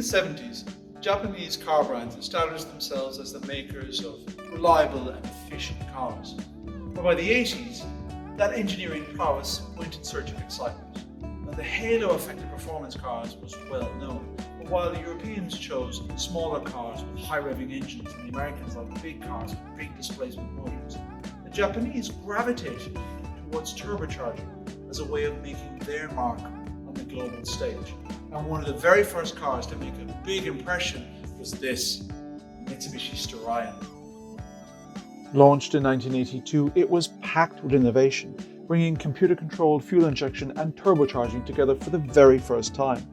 the 70s, Japanese car brands established themselves as the makers of reliable and efficient cars. But by the 80s, that engineering prowess went in search of excitement. Now, the halo effect of performance cars was well known, but while the Europeans chose smaller cars with high revving engines and the Americans liked big cars with big displacement motors, the Japanese gravitated towards turbocharging as a way of making their mark on the global stage. And one of the very first cars to make a big impression was this Mitsubishi Starion. Launched in 1982, it was packed with innovation, bringing computer-controlled fuel injection and turbocharging together for the very first time.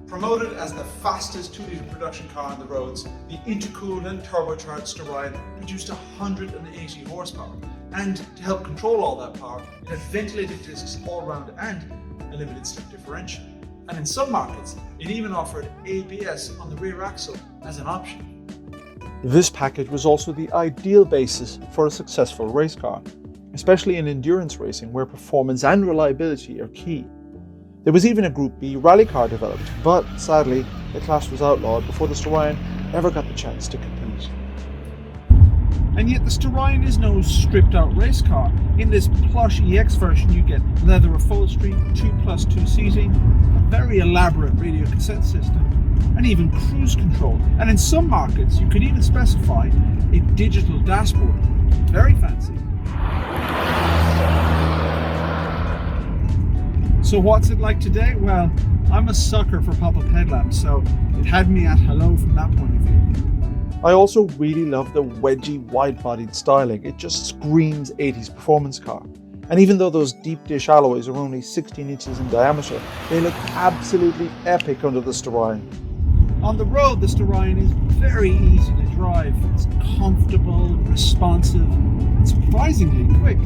Promoted as the fastest 2-litre production car on the roads, the intercooled and turbocharged Starion produced 180 horsepower. And to help control all that power, it had ventilated discs all around and a limited slip differential. And in some markets, it even offered ABS on the rear axle as an option. This package was also the ideal basis for a successful race car, especially in endurance racing where performance and reliability are key. There was even a Group B rally car developed, but sadly, the class was outlawed before the Starion ever got the chance to compete. And yet the Starion is no stripped out race car. In this plush EX version you get leather upholstery, 2+2 seating, a very elaborate radio cassette system, and even cruise control. And in some markets you could even specify a digital dashboard. Very fancy. So what's it like today? Well, I'm a sucker for pop-up headlamps, so it had me at hello from that point of view. I also really love the wedgy, wide-bodied styling. It just screams 80s performance car. And even though those deep dish alloys are only 16 inches in diameter, they look absolutely epic under the Starion. On the road, the Starion is very easy to drive. It's comfortable, responsive, and surprisingly quick.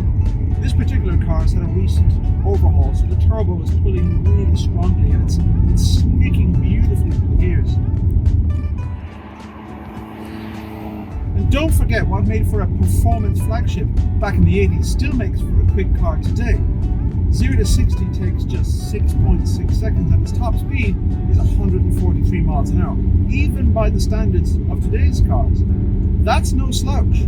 This particular car has had a recent overhaul, so the turbo is pulling really strongly and it's sneaking beautifully with the gears. And don't forget, what made for a performance flagship back in the 80s still makes for a quick car today. 0 to 60 takes just 6.6 seconds and its top speed is 143 miles an hour, even by the standards of today's cars. That's no slouch.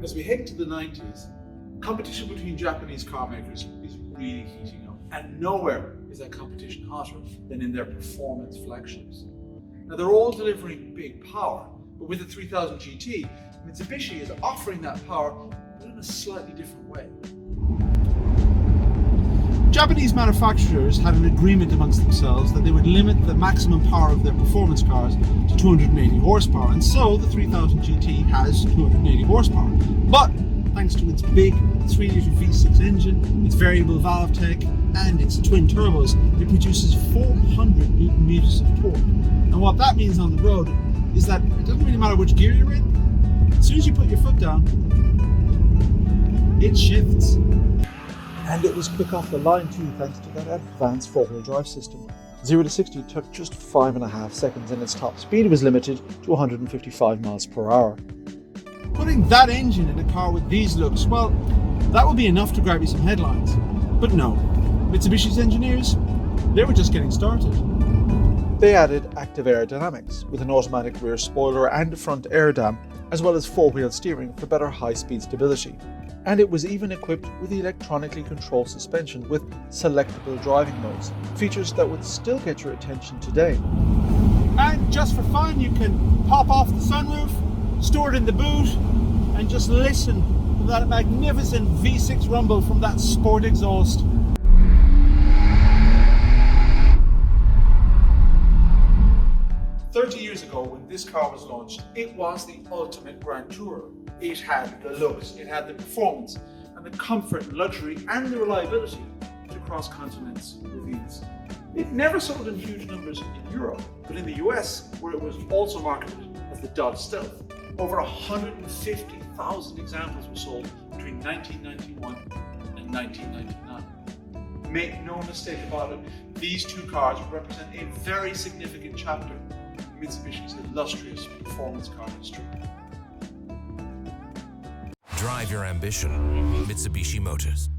As we head to the 90s, competition between Japanese car makers is really heating up, and nowhere is that competition hotter than in their performance flagships. Now they're all delivering big power, but with the 3000 GT, Mitsubishi is offering that power but in a slightly different way. Japanese manufacturers had an agreement amongst themselves that they would limit the maximum power of their performance cars to 280 horsepower, and so the 3000 GT has 280 horsepower. But thanks to its big 3-litre V6 engine, its variable valve tech, and its twin turbos, it produces 400 Newton meters of torque. And what that means on the road is that it doesn't really matter which gear you're in. As soon as you put your foot down, it shifts. And it was quick off the line too, thanks to that advanced 4-wheel drive system. 0 to 60 took just 5.5 seconds and its top speed was limited to 155 miles per hour. Putting that engine in a car with these looks, well, that would be enough to grab you some headlines. But no, Mitsubishi's engineers, they were just getting started. They added active aerodynamics with an automatic rear spoiler and a front air dam, as well as 4-wheel steering for better high-speed stability. And it was even equipped with the electronically controlled suspension with selectable driving modes, features that would still get your attention today. And just for fun, you can pop off the sunroof, store it in the boot, and just listen to that magnificent V6 rumble from that sport exhaust. Years ago, when this car was launched, it was the ultimate Grand Tourer. It had the looks, it had the performance, and the comfort, luxury, and the reliability to cross continents with ease. It never sold in huge numbers in Europe, but in the US, where it was also marketed as the Dodge Stealth, over 150,000 examples were sold between 1991 and 1999. Make no mistake about it, these two cars represent a very significant chapter in Mitsubishi's illustrious performance car history. Drive your ambition, Mitsubishi Motors.